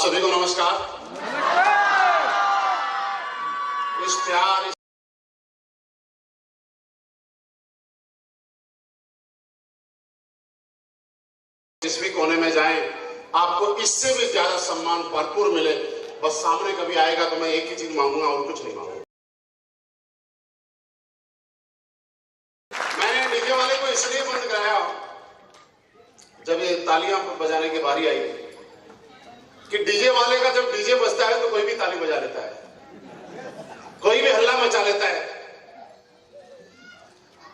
सभी को नमस्कार। इस प्यार जिस भी कोने में जाएं, आपको इससे भी ज्यादा सम्मान भरपूर मिले। बस सामने कभी आएगा तो मैं एक ही चीज मांगूंगा और कुछ नहीं मांगूंगा। मैंने डीजे वाले को इसलिए बंद कराया जब ये तालियां बजाने की बारी आई कि डीजे वाले का जब डीजे बजता है तो कोई भी ताली बजा लेता है, कोई भी हल्ला मचा लेता है।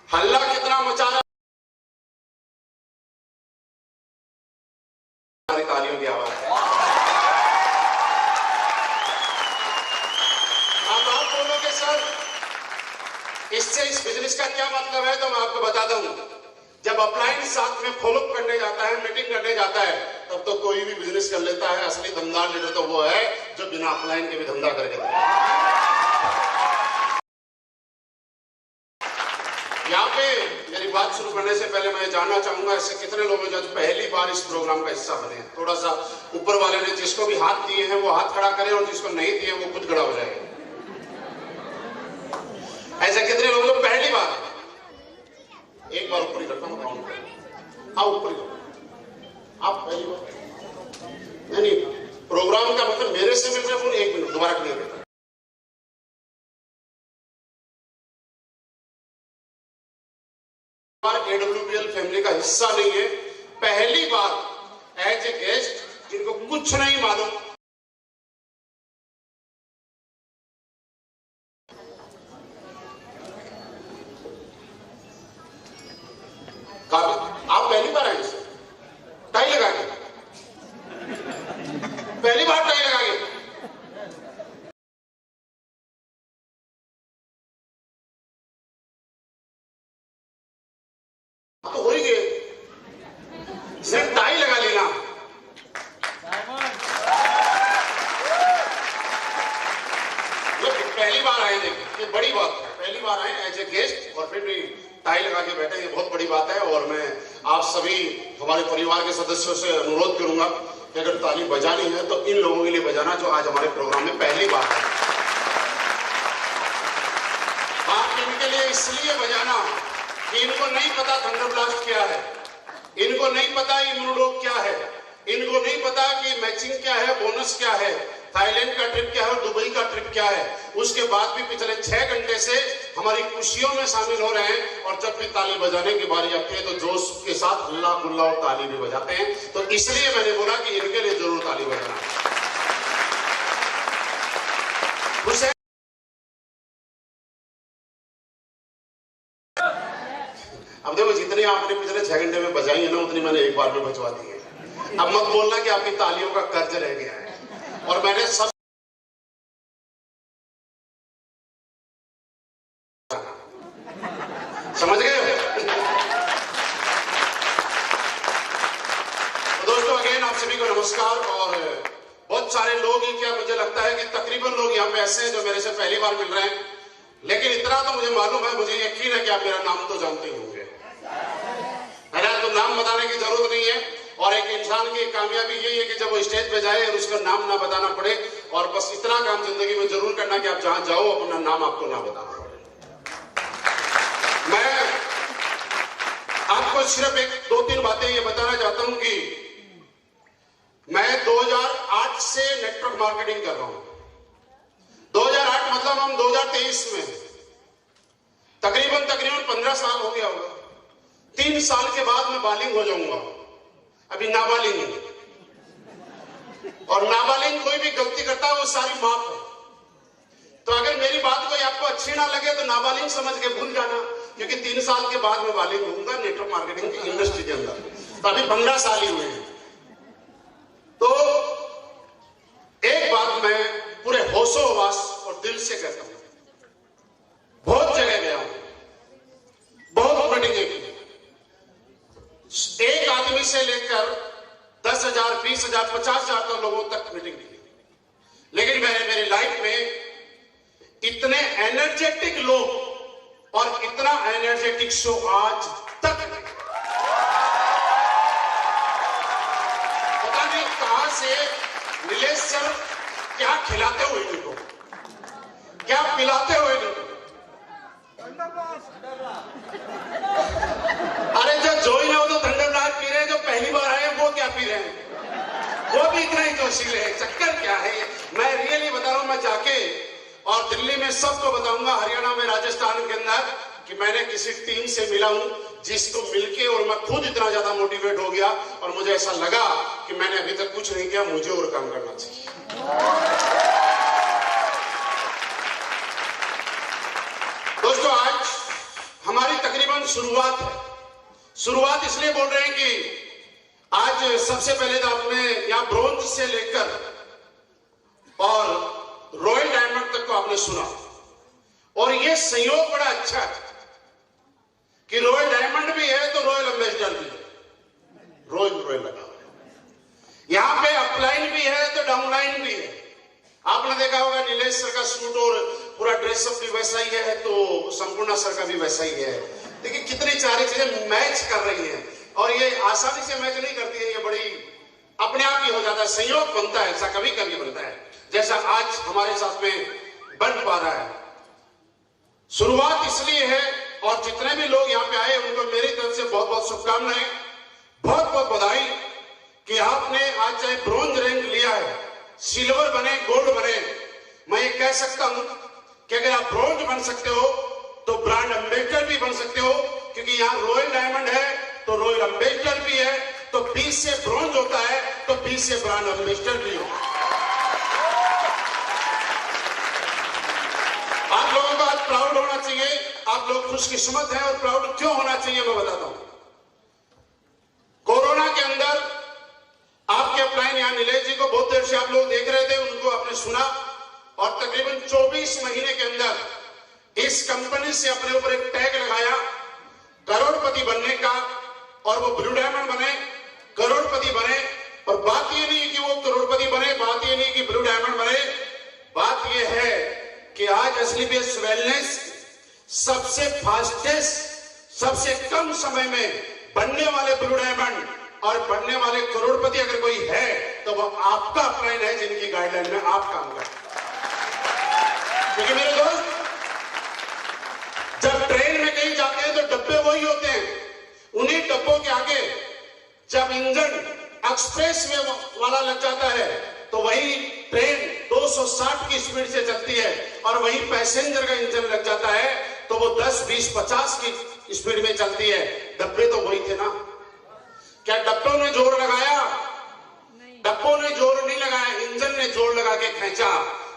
हल्ला कितना मचा रहा है, तालियों की आवाज है। अब आप बोलोगे सर इससे इस बिजनेस का क्या मतलब है, तो मैं आपको बताता हूं। जब अप्लायंस साथ में फॉलोअप करने जाता है, मीटिंग करने जाता है, तब तो कोई भी बिजनेस कर लेता है। असली धंधार लीडर तो वो है जो बिना अप्लायन के भी धंधा करके देता है। यहाँ पे मेरी बात शुरू करने से पहले मैं जानना चाहूंगा ऐसे कितने लोग हैं जो पहली बार इस प्रोग्राम का हिस्सा बने। थोड़ा सा ऊपर वाले ने जिसको भी हाथ दिए हैं वो हाथ खड़ा करें और जिसको नहीं दिए वो खुद खड़ा हो जाएगा। ऐसे कितने लोग जो पहली बार, एक बार ऊपर ही करता हूँ, काउंट करो। आओ ऊपर ही करो। आप पहली बार नहीं, प्रोग्राम का मतलब मेरे से मिल रहे फोन 1 मिनट दोबारा क्लियर करता। AWPL फैमिली का हिस्सा नहीं है, पहली बार एज ए गेस्ट जिनको कुछ नहीं मालूम, आप पहली बार आए टाई लगा के, पहली बार टाई लगा के। तो हो ही गए, सिर्फ टाई लगा लेना। पहली बार आए, देखिए ये बड़ी बात है, पहली बार आए एज ए गेस्ट और फिर भी टाई लगा के बैठे, ये बहुत बड़ी बात है। और मैं आप सभी हमारे परिवार के सदस्यों से अनुरोध करूंगा कि अगर ताली बजानी है तो इन लोगों के लिए बजाना जो आज हमारे प्रोग्राम में पहली बार है। आप इनके लिए इसलिए बजाना कि इनको नहीं पता थंडर ब्लास्ट क्या है, इनको नहीं पता इम्यूनोडोप क्या है, इनको नहीं पता कि मैचिंग क्या है, बोनस क्या है, थाईलैंड का ट्रिप क्या है और दुबई का ट्रिप क्या है। उसके बाद भी पिछले 6 घंटे से हमारी खुशियों में शामिल हो रहे हैं और जब भी ताली बजाने की बारी आती है तो जोश के साथ हल्ला गुल्ला और ताली भी बजाते हैं। तो इसलिए मैंने बोला कि इनके लिए जरूर ताली बजाना। अब देखो जितनी आपने पिछले 6 घंटे में बजाई है ना, उतनी मैंने एक बार में बजवा दी है। अब मत बोलना कि आपकी तालियों का कर्ज रह गया है। और मैंने सब समझ गए। तो दोस्तों अगेन आप सभी को नमस्कार। और बहुत सारे लोग ही क्या, मुझे लगता है कि तकरीबन लोग यहाँ पे ऐसे हैं जो मेरे से पहली बार मिल रहे हैं, लेकिन इतना तो मुझे मालूम है, मुझे यकीन है कि आप मेरा नाम तो जानते ही होंगे। तो नाम बताने की जरूरत नहीं है। और एक इंसान की कामयाबी यही है कि जब वो स्टेज पे जाए और उसका नाम ना बताना पड़े, और बस इतना काम जिंदगी में जरूर करना कि आप जहां जाओ अपना नाम आपको ना बताना पड़े। मैं आपको सिर्फ 1-2-3 बातें ये बताना चाहता हूं कि मैं 2008 से नेटवर्क मार्केटिंग कर रहा हूं। 2008 मतलब हम 2023 में तकरीबन 15 साल हो गया होगा। 3 साल के बाद मैं बालिग हो जाऊंगा, अभी नाबालिग हूं। और नाबालिग कोई भी गलती करता है वो सारी माफ है। तो अगर मेरी बात कोई आपको अच्छी ना लगे तो नाबालिग समझ के भूल जाना, क्योंकि 3 साल के बाद मैं बालिग होऊंगा नेटवर्क मार्केटिंग की इंडस्ट्री के अंदर। तो अभी 15 साल ही हुए हैं। तो एक बात मैं पूरे होशो हवास और दिल से कहता हूं, बहुत जगह गया हूं, बहुत मीटिंगें की, एक आदमी से लेकर 10,000, 20,000, 50,000 तक लोगों तक मीटिंग की, लेकिन मैंने मेरी लाइफ में इतने एनर्जेटिक लोग और इतना एनर्जेटिक शो आज तक पता नहीं कहां से नीलेश सर क्या खिलाते हो इनको, क्या पिलाते हो इनको? अरे जो ज्वाइन हो तो थंडर ब्लास्ट पी रहे हैं, जो पहली बार आए वो क्या पी रहे हैं, वो भी इतना ही जोशीले है। चक्कर क्या है? मैं रियली बता रहा हूं, मैं जाके और दिल्ली में सबको बताऊंगा, हरियाणा में, राजस्थान के अंदर, कि मैंने किसी टीम से मिला हूं जिसको मिलके और मैं खुद इतना ज्यादा मोटिवेट हो गया और मुझे ऐसा लगा कि मैंने अभी तक कुछ नहीं किया, मुझे और काम करना चाहिए। दोस्तों, आज हमारी तकरीबन शुरुआत है। शुरुआत इसलिए बोल रहे हैं कि आज सबसे पहले तो आपने यहां ब्रोंज से लेकर और रॉयल डायमंड तक को आपने सुना, और ये संयोग बड़ा अच्छा है कि रॉयल डायमंड भी है तो रॉयल एम्बेसडर भी है, रॉयल लगा हुआ है। यहां पे अपलाइन भी है तो डाउनलाइन भी है। आपने देखा होगा नीलेश सर का सूट और पूरा ड्रेसअप भी वैसा ही है, तो संपूर्णा सर का भी वैसा ही है। देखिए कितनी सारी चीजें मैच कर रही हैं, और ये आसानी से मैच नहीं करती है, ये बड़ी अपने आप ही हो जाता है, संयोग बनता है, ऐसा कभी कभी बनता है, जैसा आज हमारे साथ में बन पा रहा है। शुरुआत इसलिए है, और जितने भी लोग यहाँ पे आए उनको मेरी तरफ से बहुत बहुत शुभकामनाएं, बहुत बहुत बधाई कि आपने आज चाहे ब्रोंज रैंक लिया है, सिल्वर बने, गोल्ड बने। मैं ये कह सकता हूं कि अगर आप ब्रोंज बन सकते हो तो ब्रांड एम्बेसडर भी बन सकते हो, क्योंकि यहाँ रॉयल डायमंड है तो रॉयल एम्बेसडर भी है, तो 20 से ब्रोंज होता है तो 20 से ब्रांड एम्बेसडर भी होता है। आप लोगों को आज प्राउड होना चाहिए, आप लोग खुशकिस्मत हैं, और प्राउड क्यों होना चाहिए मैं बताता हूं। कोरोना के अंदर आपके अपलाइन यहां नीलेश जी को बहुत देर से आप लोग देख रहे थे, उनको आपने सुना, और तकरीबन 24 महीने के अंदर इस कंपनी से अपने ऊपर एक टैग लगाया करोड़पति बनने का, और वो ब्लू डायमंड बने, करोड़पति बने। और बात ये नहीं कि वो करोड़पति बने, बात ये नहीं कि ब्लू डायमंड बने, बात ये है कि आज एसलीपीएस वेलनेस सबसे फास्टेस्ट, सबसे कम समय में बनने वाले ब्लू डायमंड और बनने वाले करोड़पति अगर कोई है तो वो आपका अपलाइन है, जिनकी गाइडलाइन में आप काम करते हैं। क्योंकि मेरे दोस्त, जब ट्रेन में कहीं जाते हैं तो डब्बे वही होते हैं, उन्हीं डब्बों के आगे जब इंजन एक्सप्रेस वे वाला लग जाता है तो वही ट्रेन 260 की स्पीड से चलती है, और वही पैसेंजर का इंजन लग जाता है तो वो 10, 20, 50 की स्पीड में चलती है। डब्बे तो वही थे ना। क्या डब्बों ने जोर लगाया? डब्बों ने जोर नहीं लगाया, इंजन ने जोर लगा के खींचा।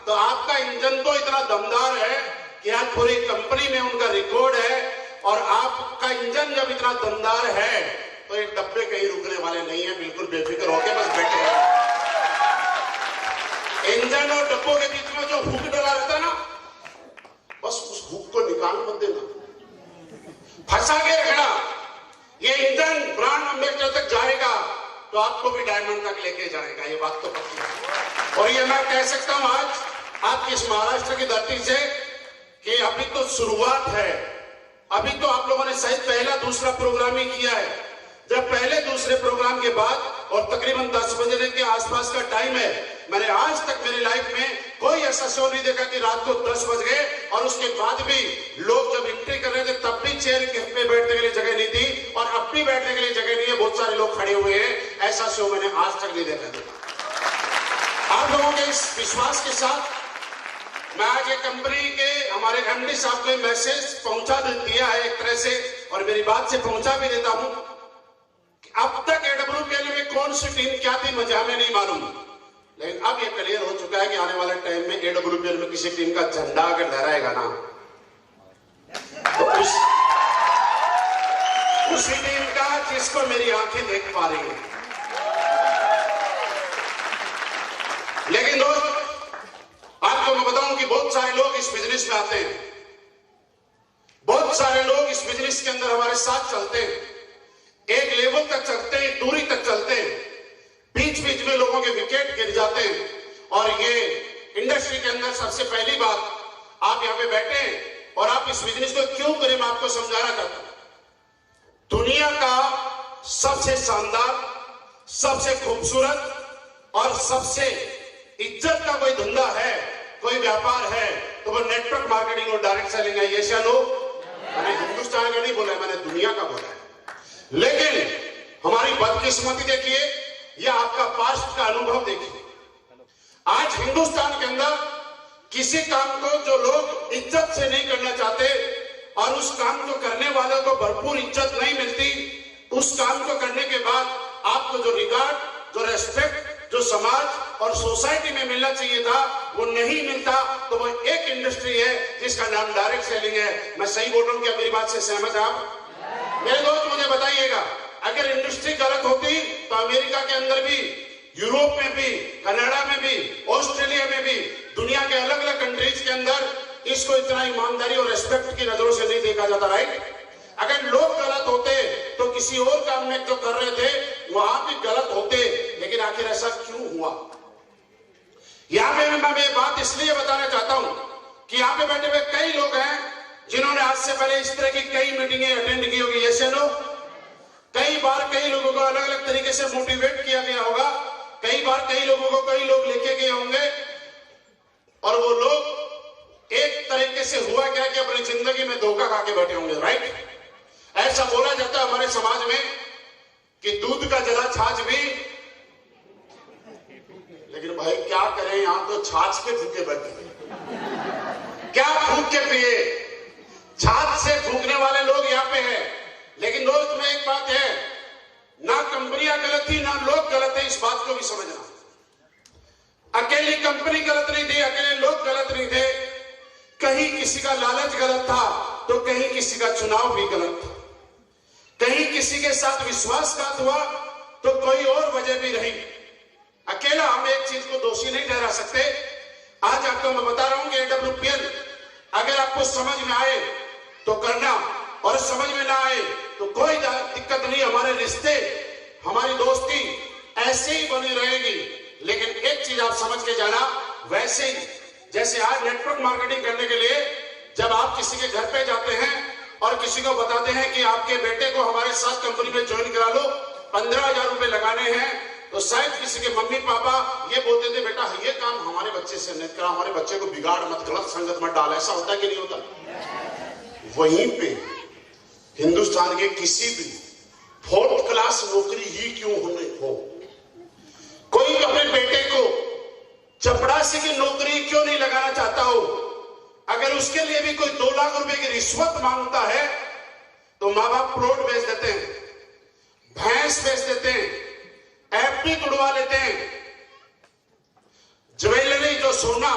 तो आपका इंजन तो इतना दमदार है कि आज पूरी कंपनी में उनका रिकॉर्ड है, और आपका इंजन जब इतना दमदार है तो ये डब्बे कहीं रुकने वाले नहीं है, बिल्कुल बेफिक्र होके बस बैठे हैं। इंजन और डब्बों के बीच में जो हुक डला रहता है ना, बस उस हुक को निकाल मत देना, फंसा के रखना। ये इंजन ब्रांड एम्बेसडर तक जाएगा तो आपको भी डायमंड तक लेके जाएगा, ये बात तो पक्की है। और ये मैं कह सकता हूं आज आपकी इस महाराष्ट्र की धरती से कि अभी तो शुरुआत है। अभी तो आप लोगों ने शायद पहला दूसरा प्रोग्राम ही किया है। जब पहले दूसरे प्रोग्राम के बाद और तकरीबन 10 बजे के आसपास का टाइम है, मैंने आज तक मेरी लाइफ में कोई ऐसा शो नहीं देखा कि रात को 10 बज गए और उसके बाद भी लोग जब एंट्री कर रहे थे तब भी चेयर पे बैठने के लिए जगह नहीं थी, और अब भी बैठने के लिए जगह नहीं है, बहुत सारे लोग खड़े हुए हैं। ऐसा शो मैंने आज तक नहीं देखा था। आप लोगों के इस विश्वास के साथ मैं आज ये कंपनी के हमारे एमडी साहब को मैसेज पहुंचा दिया है एक तरह से, और मेरी बात से पहुंचा भी देता हूं कि अब तक एडब्ल्यूपीएल में कौन सी टीम क्या थी मुझे हमें नहीं मालूम, लेकिन अब ये क्लियर हो चुका है कि आने वाले टाइम में एडब्ल्यूपीएल में किसी टीम का झंडा अगर लहराएगा ना तो उसी टीम का जिसको मेरी आंखें देख पा रही हैं। लेकिन दोस्त, आपको मैं बताऊं कि बहुत सारे लोग इस बिजनेस में आते हैं, बहुत सारे लोग इस बिजनेस के अंदर हमारे साथ चलते हैं, एक लेवल तक चलते हैं, दूरी तक चलते हैं, बीच बीच में लोगों के विकेट गिर जाते हैं। और ये इंडस्ट्री के अंदर सबसे पहली बात, आप यहां पे बैठे हैं और आप इस बिजनेस को क्यों करें मैं आपको समझाना चाहता हूं। दुनिया का सबसे शानदार, सबसे खूबसूरत और सबसे इज्जत का कोई धंधा है, कोई व्यापार है, तो वो नेटवर्क मार्केटिंग और डायरेक्ट सेलिंग है। ये शायद मैंने हिंदुस्तान का नहीं बोला है, मैंने दुनिया का बोला है। लेकिन हमारी बदकिस्मती देखिए, या आपका पास्ट का अनुभव देखिए। आज हिंदुस्तान के अंदर किसी काम को जो लोग इज्जत से नहीं करना चाहते और उस काम को करने वालों को भरपूर इज्जत नहीं मिलती, उस काम को करने के बाद आपको जो रिगार्ड, जो रेस्पेक्ट, जो समाज और सोसाइटी में मिलना चाहिए था, वो नहीं मिलता। तो वो एक इंडस्ट्री है जिसका नाम डायरेक्ट सेलिंग है। मैं सही बोल रहा हूं क्या? मेरी बात से सहमत है आप? मेरे दोस्त मुझे बताइएगा, अगर इंडस्ट्री गलत होती तो अमेरिका के अंदर भी, यूरोप में भी, कनाडा में भी, ऑस्ट्रेलिया में भी, दुनिया के अलग अलग कंट्रीज के अंदर इसको इतना ईमानदारी और रेस्पेक्ट की नजरों से नहीं देखा जाता, राइट? अगर लोग गलत होते तो किसी और काम में जो कर रहे थे वहां भी गलत होते। लेकिन आखिर ऐसा क्यों हुआ? यहां पे मैं बात इसलिए बताना चाहता हूं कि यहां पे बैठे हुए कई लोग हैं जिन्होंने आज से पहले इस तरह की कई मीटिंगें अटेंड की होगी। ऐसे लोग कई बार कई लोगों को अलग अलग तरीके से मोटिवेट किया गया होगा, कई बार कई लोगों को कई लोग लेके गए होंगे, और वो लोग एक तरीके से हुआ क्या कि अपनी जिंदगी में धोखा खा के बैठे होंगे, राइट? ऐसा बोला जाता है हमारे समाज में कि दूध का जला छाछ भी, लेकिन भाई क्या करें, यहां तो छाछ के फूके बैठे, क्या फूक के पिए? छाछ से फूकने वाले लोग यहाँ पे हैं। लेकिन दोस्त में एक बात है, ना कंपनियां गलत थी ना लोग गलत है, इस बात को भी समझना। अकेली कंपनी गलत नहीं थी, अकेले लोग गलत नहीं थे। कहीं किसी का लालच गलत था तो कहीं किसी का चुनाव भी गलत था, कहीं किसी के साथ विश्वासघात हुआ तो कोई और वजह भी रही। अकेला हम एक चीज को दोषी नहीं ठहरा सकते। आज आपको मैं बता रहा हूं कि AWPL अगर आपको समझ में आए तो करना, और समझ में ना आए तो कोई दिक्कत नहीं। हमारे रिश्ते, हमारी दोस्ती ऐसे ही बनी रहेगी। लेकिन एक चीज आप समझ के जाना, वैसे ही जैसे आज नेटवर्क मार्केटिंग करने के लिए जब आप किसी के घर पे जाते हैं और किसी को बताते हैं कि आपके बेटे को हमारे साथ कंपनी में ज्वाइन करा लो, 15,000 रुपए लगाने हैं, तो शायद किसी के मम्मी पापा ये बोलते थे, बेटा ये काम हमारे बच्चे से नहीं करा, हमारे बच्चे को बिगाड़ मत, गलत संगत मत डाल। ऐसा होता है कि नहीं होता? वहीं पे हिंदुस्तान के किसी भी 4th क्लास नौकरी ही क्यों होने हो, कोई अपने बेटे को चपरासी की नौकरी क्यों नहीं लगाना चाहता हो? अगर उसके लिए भी कोई 2 लाख रुपए की रिश्वत मांगता है तो माँ बाप प्लॉट बेच देते हैं, भैंस बेच देते हैं, एफडी तुड़वा लेते हैं, ज्वेलरी जो सोना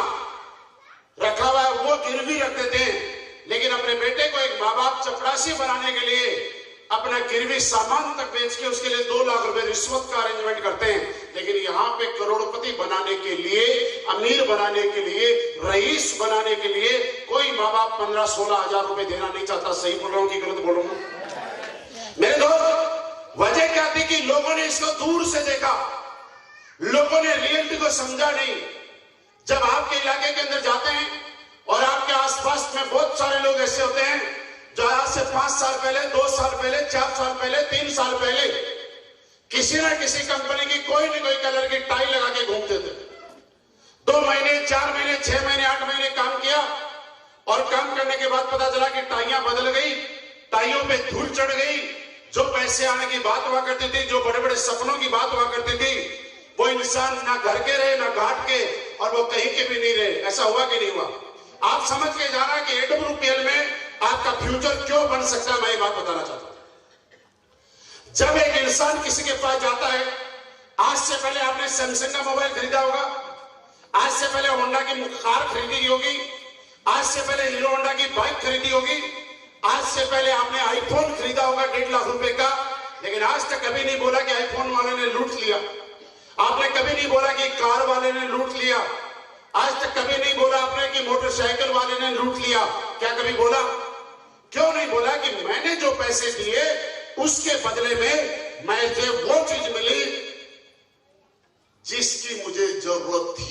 रखा हुआ है वो गिरवी रख देते हैं। लेकिन अपने बेटे को एक माँ बाप चपरासी बनाने के लिए अपना गिरवी सामान तक बेच के उसके लिए 2 लाख रुपए रिश्वत का अरेंजमेंट करते हैं। लेकिन यहाँ पे करोड़पति बनाने के लिए, अमीर बनाने के लिए, रईस बनाने के लिए कोई माँ बाप 15-16 हजार रुपए देना नहीं चाहता। सही बोल रहा हूँ कि गलत बोल रहा हूँ? मेरे दोस्त, वजह क्या थी कि लोगों ने इसको दूर से देखा, लोगों ने रियलिटी को समझा नहीं। जब आपके इलाके के अंदर जाते हैं और आपके आसपास में बहुत सारे लोग ऐसे होते हैं जो आज से 5 साल पहले, 2 साल पहले, 4 साल पहले, 3 साल पहले किसी ना किसी कंपनी की कोई न कोई कलर की टाई लगा के घूमते थे। 2 महीने, 4 महीने, 6 महीने, 8 महीने काम किया और काम करने के बाद पता चला कि टाइयां बदल गई, टाइयों पे धूल चढ़ गई। जो पैसे आने की बात हुआ करती थी, जो बड़े बड़े सपनों की बात हुआ करती थी, वो इंसान ना घर के रहे ना घाट के, और वो कहीं के भी नहीं रहे। ऐसा हुआ कि नहीं हुआ? आप समझ के जाना कि AWPL में आपका फ्यूचर क्यों बन सकता है। मैं ये बात बताना चाहता हूं। जब एक इंसान किसी के पास जाता है, आज से पहले आपने सैमसंग का मोबाइल खरीदा होगा, आज से पहले होंडा की कार खरीदी होगी, आज से पहले हीरो होंडा की बाइक खरीदी होगी, आज से पहले आपने आईफोन खरीदा होगा 1.5 लाख रुपए का। लेकिन आज तक कभी नहीं बोला कि आईफोन वाले ने लूट लिया, आपने कभी नहीं बोला कि कार वाले ने लूट लिया, आज तक कभी नहीं बोला आपने कि मोटरसाइकिल वाले ने लूट लिया। क्या कभी बोला? क्यों नहीं बोला? कि मैंने जो पैसे दिए उसके बदले में मुझे वो चीज मिली जिसकी मुझे जरूरत थी।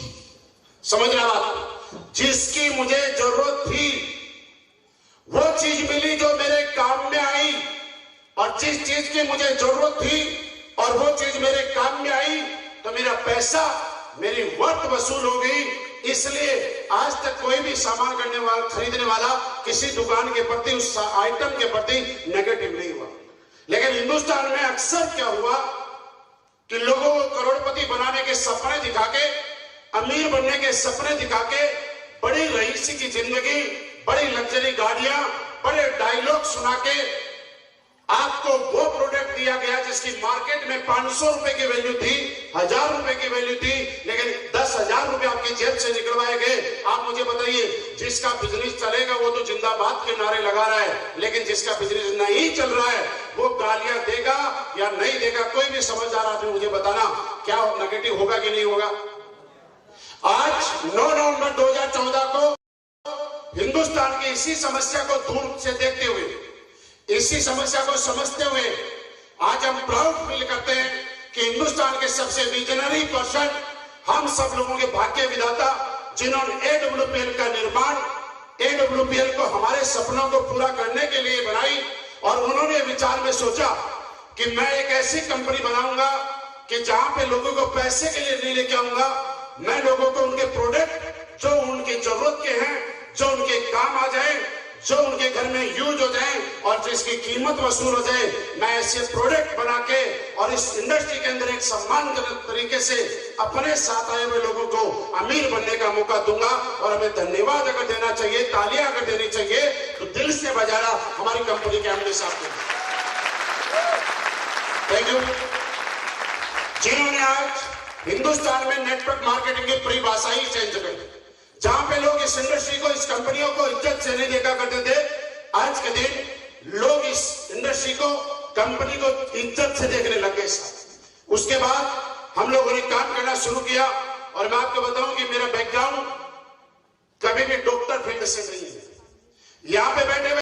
समझना बात? जिसकी मुझे जरूरत थी वो चीज मिली जो मेरे काम में आई, और जिस चीज की मुझे जरूरत थी और वो चीज मेरे काम में आई, तो मेरा पैसा, मेरी वर्थ वसूल हो गई। इसलिए आज तक कोई भी सामान करने वाला, खरीदने वाला किसी दुकान के प्रति, उस आइटम के प्रति नेगेटिव नहीं हुआ। लेकिन हिंदुस्तान में अक्सर क्या हुआ कि लोगों को करोड़पति बनाने के सपने दिखा के, अमीर बनने के सपने दिखा के, बड़ी रईसी की जिंदगी, बड़ी लग्जरी गाड़ियां, बड़े डायलॉग सुना के आपको वो प्रोडक्ट दिया गया जिसकी मार्केट में 500 रुपए की वैल्यू थी, 1000 रुपए की वैल्यू थी, लेकिन 10,000 रुपए आपकी जेब से निकलवाए गए। आप मुझे बताइए, जिसका बिजनेस चलेगा वो तो जिंदाबाद के नारे लगा रहा है, लेकिन जिसका बिजनेस नहीं चल रहा है वो गालियां देगा या नहीं देगा? कोई भी समझदार आदमी मुझे बताना, क्या नेगेटिव होगा कि नहीं होगा? आज 9 नवंबर 2014 को हिंदुस्तान की इसी समस्या को दूर से देखते हुए, इसी समस्या को समझते हुए आज हम प्राउड फील करते हैं कि हिंदुस्तान के सबसे विजनरी पर्सन, हम सब लोगों के भाग्य विधाता, जिन्होंने AWPL का निर्माण, AWPL को हमारे सपनों को पूरा करने के लिए बनाई, और उन्होंने विचार में सोचा कि मैं एक ऐसी कंपनी बनाऊंगा कि जहां पे लोगों को पैसे के लिए नहीं लेके आऊंगा, मैं लोगों को उनके प्रोडक्ट जो उनकी जरूरत के हैं, जो उनके काम आ जाए, जो उनके घर में यूज हो जाए और जिसकी कीमत वसूल हो जाए, मैं ऐसे प्रोडक्ट बना के और इस इंडस्ट्री के अंदर एक सम्मानजनक तरीके से अपने साथ आए हुए लोगों को अमीर बनने का मौका दूंगा। और हमें धन्यवाद अगर देना चाहिए, तालियां अगर देनी चाहिए, तो दिल से बजाना हमारी कंपनी के एमडी साहब को। थैंक यू, जिन्होंने आज हिंदुस्तान में नेटवर्क मार्केटिंग की परिभाषा ही चेंज कर दी। जहां पे लोग इस इंडस्ट्री को, इस कंपनियों को इज्जत से नहीं देखा करते थे, आज के दिन लोग इस इंडस्ट्री को, कंपनी को इज्जत से देखने लग गए। उसके बाद हम लोगों ने काम करना शुरू किया, और मैं आपको बताऊं कि मेरा बैकग्राउंड कभी भी डॉक्टर फील्ड से नहीं है। यहां पे बैठे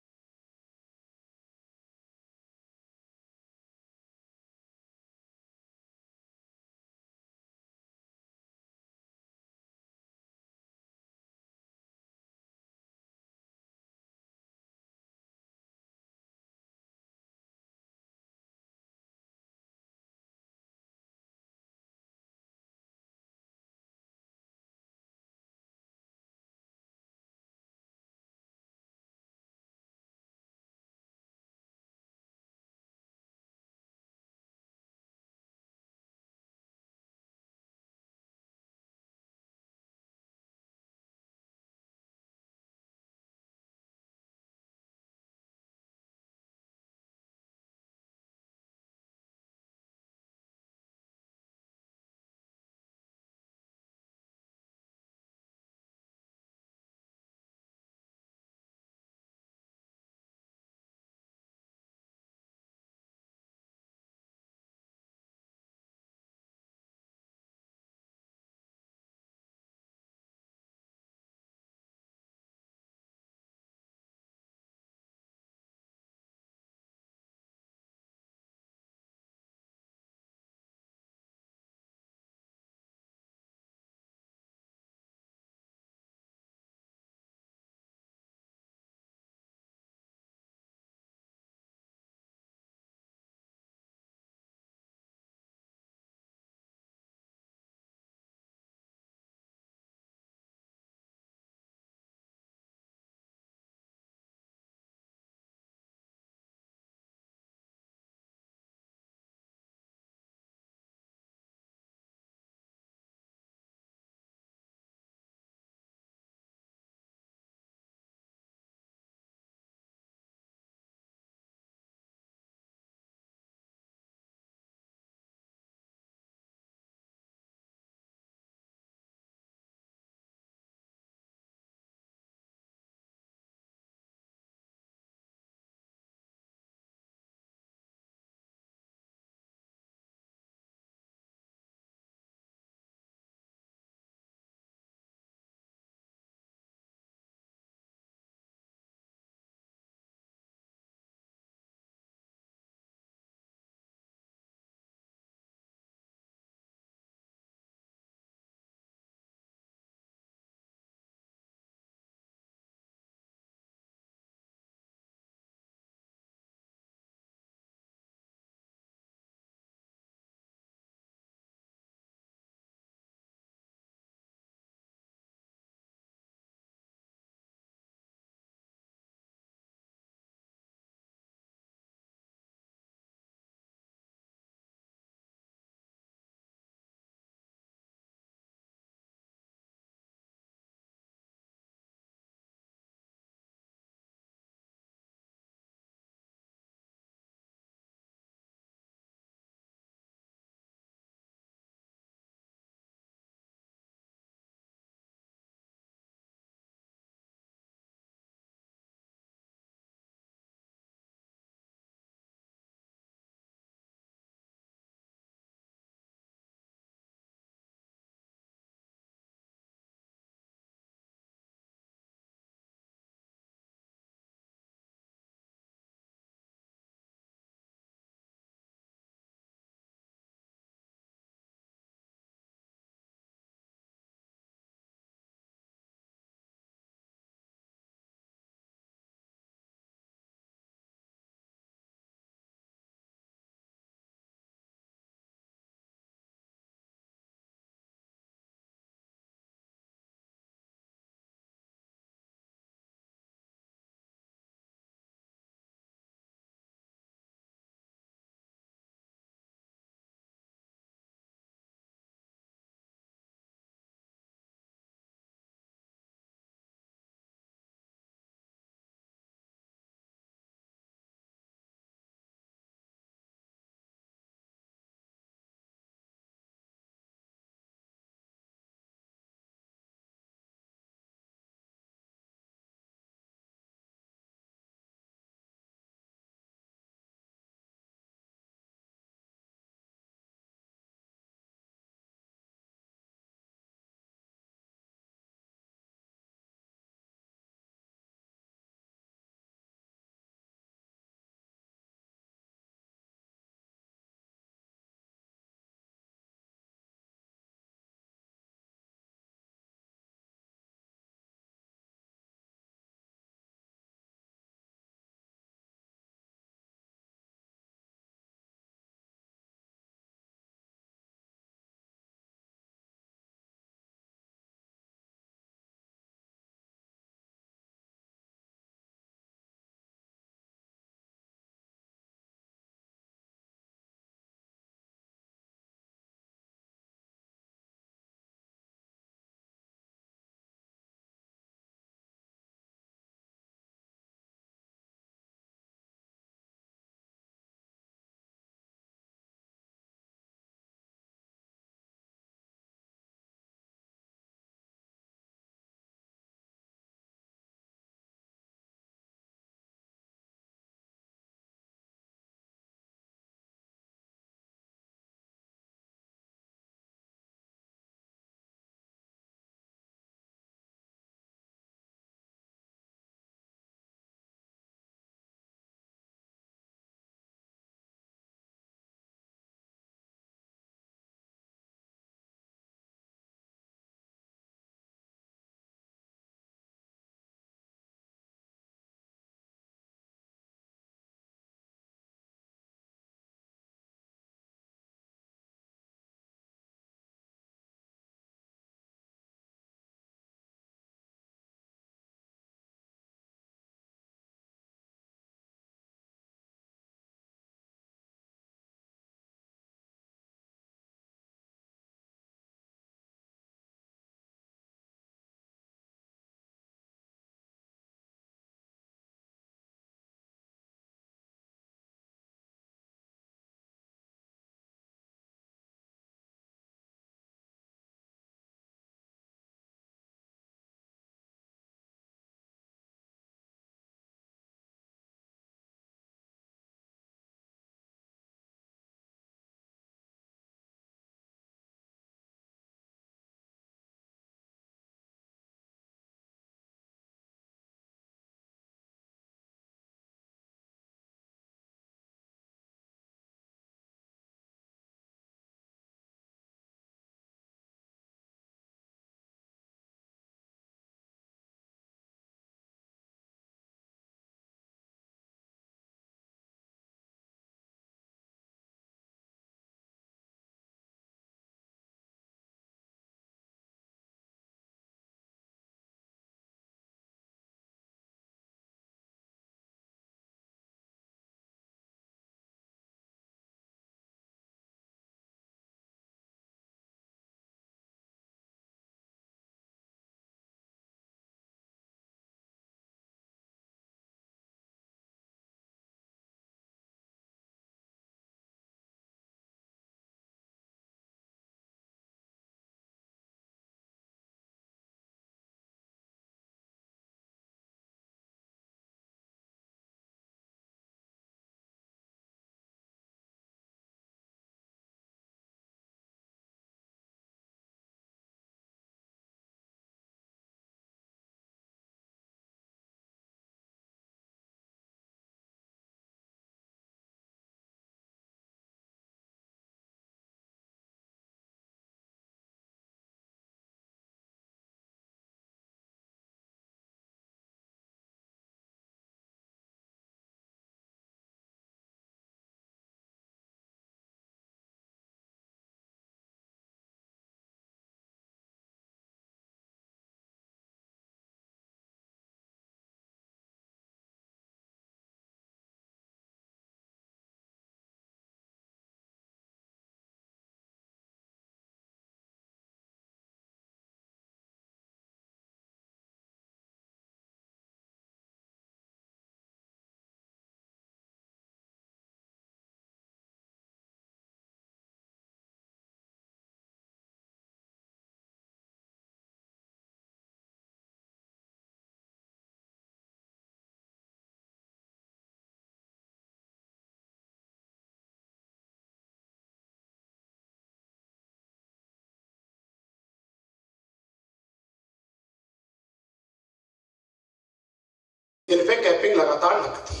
इन पे कैपिंग लगातार लगती है।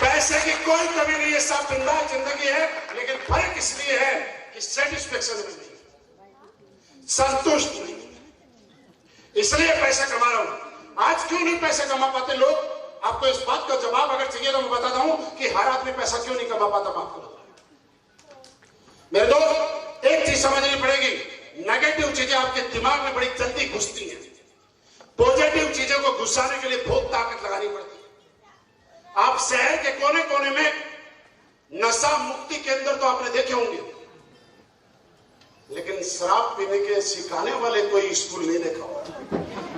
पैसे की कोई कमी नहीं है, सब बिंदास जिंदगी है, लेकिन फर्क इसलिए है कि सेटिस्फेक्शन में नहीं, संतुष्ट नहीं, इसलिए पैसा कमा रहा हूं। आज क्यों नहीं पैसे कमा पाते लोग? आपको इस बात का जवाब अगर चाहिए तो मैं बताता हूं कि हर आदमी पैसा क्यों नहीं कमा पाता। बात करो मेरे दोस्त, एक चीज समझनी पड़ेगी, नेगेटिव चीजें आपके दिमाग में बड़ी जल्दी घुसती हैं, पॉजिटिव चीजों को घुसाने के लिए बहुत ताकत लगानी पड़ती है। आप शहर के कोने कोने में नशा मुक्ति केंद्र तो आपने देखे होंगे, लेकिन शराब पीने के सिखाने वाले कोई स्कूल नहीं देखा होगा।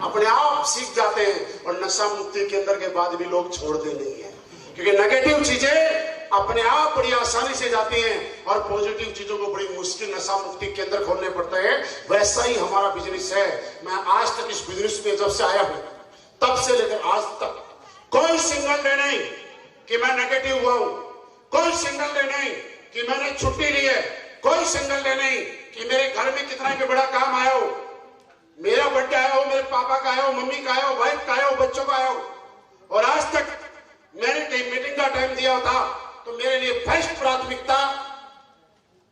अपने आप सीख जाते हैं और नशा मुक्ति केंद्र के बाद भी लोग छोड़ते नहीं है, क्योंकि नेगेटिव चीजें अपने आप बड़ी आसानी से जाती हैं और पॉजिटिव चीजों को बड़ी मुश्किल नशा मुक्ति केंद्र खोलने पड़ते हैं। वैसा ही हमारा बिजनेस है। मैं आज तक इस बिजनेस में जब से आया हूं तब से लेकर आज तक कोई सिंगल डे नहीं कि मैं नेगेटिव हुआ हूं, कोई सिंगल डे नहीं कि मैंने छुट्टी ली है, कोई सिंगल डे नहीं कि मेरे घर में कितना भी बड़ा काम आया हो, मेरा बर्थडे आया हो, मेरे पापा का आया हो, मम्मी का आया हो, वाइफ का आया हो, बच्चों का आया हो, और आज तक मैंने कहीं मीटिंग का टाइम दिया था तो मेरे लिए फर्स्ट प्राथमिकता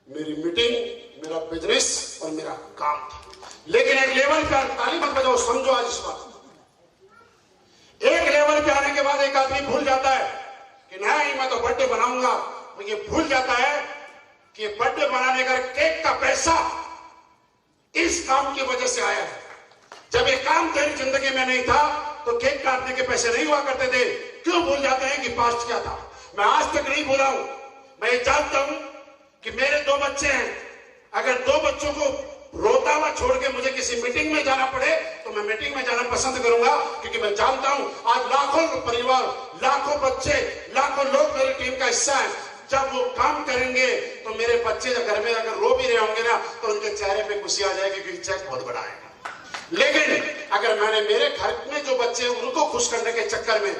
मेरी मीटिंग, मेरा बिजनेस और मेरा काम था। लेकिन एक लेवल पे ताली मत बजाओ, समझो आज इस बात, एक लेवल पे आने के बाद एक आदमी भूल जाता है कि नहीं मैं तो बर्थडे बनाऊंगा, तो ये भूल जाता है कि बर्थडे बनाने का केक का पैसा इस काम की वजह से आया है। जब ये काम तेरी जिंदगी में नहीं था तो केक काटने के पैसे नहीं हुआ करते थे। क्यों भूल जाते हैं कि पास्ट क्या था? मैं आज तक नहीं भूला हूं। मैं ये जानता हूं कि मेरे 2 बच्चे हैं, अगर 2 बच्चों को रोता हुआ छोड़ के मुझे किसी मीटिंग में जाना पड़े तो मैं मीटिंग में जाना पसंद करूंगा, क्योंकि मैं जानता हूं आज लाखों परिवार, लाखों बच्चे, लाखों लोग मेरी टीम का हिस्सा है। जब वो काम करेंगे तो मेरे बच्चे घर में अगर रो भी रहे होंगे ना तो उनके चेहरे पे खुशी आ जाएगी, क्योंकि चेक बहुत बड़ा आएगा। लेकिन अगर मैंने मेरे घर में जो बच्चे हैं उनको खुश करने के चक्कर में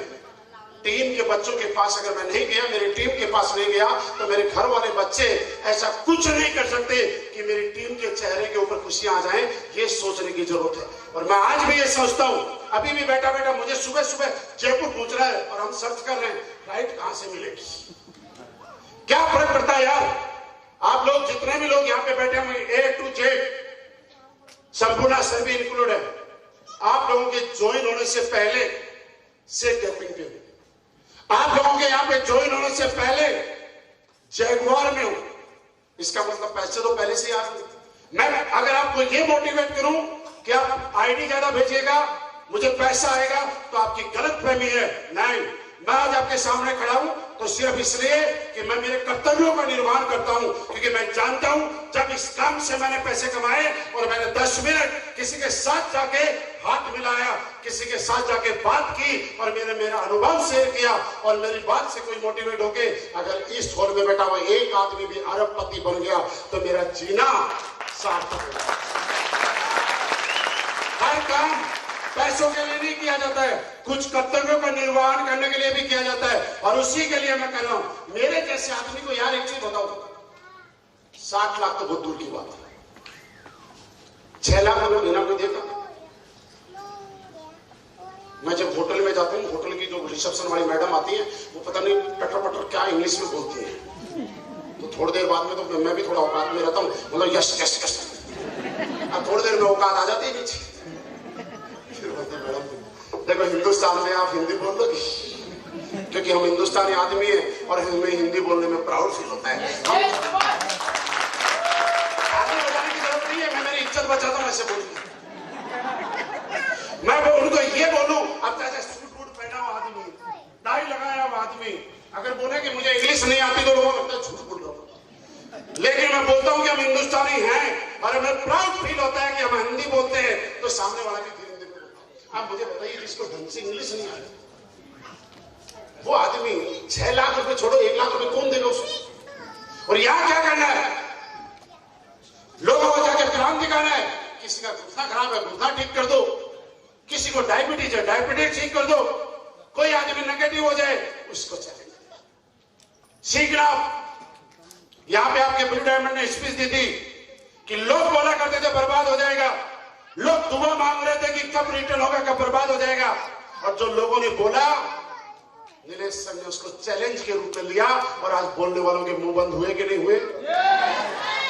टीम के बच्चों के पास अगर मैं नहीं गया, मेरी टीम के पास नहीं गया, तो मेरे घर वाले बच्चे ऐसा कुछ नहीं कर सकते कि मेरी टीम के चेहरे के ऊपर खुशियां आ जाएं। ये सोचने की जरूरत है। और मैं आज भी ये सोचता हूं, अभी भी बैठा बैठा मुझे सुबह सुबह जयपुर पूछ रहा है और हम सर्च कर रहे हैं फ्लाइट कहां से मिलेगी। क्या फर्क पड़ता है यार? आप लोग जितने भी लोग यहाँ पे बैठे हुए A to Z संपूर्ण सभी इंक्लूड है, आप लोगों के ज्वाइन होने से पहले से कैपिंग पे, आप लोगों के यहाँ पे ज्वाइन होने से पहले जैगुआर में हूं। इसका मतलब पैसे तो पहले से आ रहे। मैं अगर आपको ये मोटिवेट करूं कि आप आईडी ज्यादा भेजिएगा मुझे पैसा आएगा, तो आपकी गलतफहमी है। नहीं, मैं आज आपके सामने खड़ा हूं तो सिर्फ इसलिए कि मैं मेरे कर्तव्यों का निर्वहन करता हूं, क्योंकि मैं जानता हूं जब इस काम से मैंने पैसे कमाए और मैंने 10 मिनट किसी के साथ जाके हाथ मिलाया, किसी के साथ जाके बात की और मैंने मेरा अनुभव शेयर किया और मेरी बात से कोई मोटिवेट होके अगर इस हॉल में बैठा हुआ एक आदमी भी अरबपति बन गया तो मेरा जीना सार्थक होगा। हर काम पैसों के लिए नहीं किया जाता है, कुछ कर्तव्यों का निर्वहन करने के लिए भी किया जाता है, और उसी के लिए मैं कर रहा हूं। मेरे जैसे आदमी को यार एक चीज बताओ, 60 लाख तो बहुत दूर की बात है, 6 लाख रुपए महीना कोई देता? मैं जब होटल में जाता हूँ, होटल की जो रिसेप्शन वाली मैडम आती है वो पता नहीं पटर पटर क्या इंग्लिश में बोलती है, तो थोड़ी देर बाद में तो मैं भी थोड़ा औकात में रहता हूँ, मतलब यस यस यस, अब थोड़ी देर में औकात आ जाती है नीचे। देखो हिंदुस्तान में आप हिंदी बोल लोगे, क्योंकि हम हिंदुस्तानी आदमी हैं और हमें हिंदी बोलने में प्राउड फील होता है। आगे बताने की जरूरत नहीं है, मैं मेरी इज्जत बचाता हूं ऐसे बोलूं। मैं उनको ये बोलूं, अब चाहे सूट बूट पहना हुआ आदमी, टाई लगाया हुआ आदमी अगर बोले कि मुझे इंग्लिश नहीं आती तो लोगों को लगता है झूठ बोल रहा हूं, लेकिन मैं बोलता हूं कि हम हिंदुस्तानी हैं और हमें प्राउड फील होता है कि हम हिंदी बोलते हैं, तो सामने वाला भी आप मुझे बताइए जिसको ढंग से इंग्लिश नहीं आती वो आदमी 6 लाख रुपए छोड़ो 1 लाख रुपए कौन देगा उसको? और यहां क्या करना है? लोगों को जाकर प्लान दिखाना है, किसी का घुटना खराब है घुटना ठीक कर दो, किसी को डायबिटीज है डायबिटीज ठीक कर दो, कोई आदमी नेगेटिव हो जाए उसको चैलेंज सीखना। यहां पे आपके ब्लू डायमंड ने स्पीच दी थी कि लोग बोला करते थे बर्बाद हो जाएगा, लोग दुआ मांग रहे थे कि कब रिटर्न होगा, कब बर्बाद हो जाएगा। और जो लोगों ने बोला, नीलेश सर ने उसको चैलेंज के रूप में लिया और आज बोलने वालों के मुंह बंद हुए कि नहीं हुए?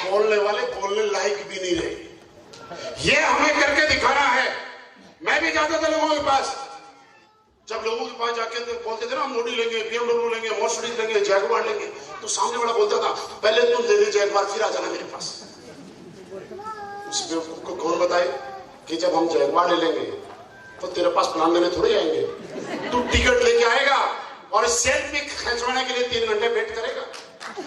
बोलने वाले बोलने लायक भी नहीं रहे। ये हमें करके दिखाना है। मैं भी जाता था लोगों के पास, जब लोगों के पास जाके तो बोलते थे ना हम मोडी लेंगे, BMW लेंगे, मर्सिडीज लेंगे, जैगुआर लेंगे, तो सामने वाला बोलता था पहले तुम ले लीजिए जैगुआर, फिर आ जाना मेरे पास। उसको कौन बताए कि जब हम जैगुआर ले लेंगे तो तेरे पास प्लान लेने थोड़े आएंगे, तू टिकट लेके आएगा और सेल्फी खिंचवाने के लिए 3 घंटे वेट करेगा,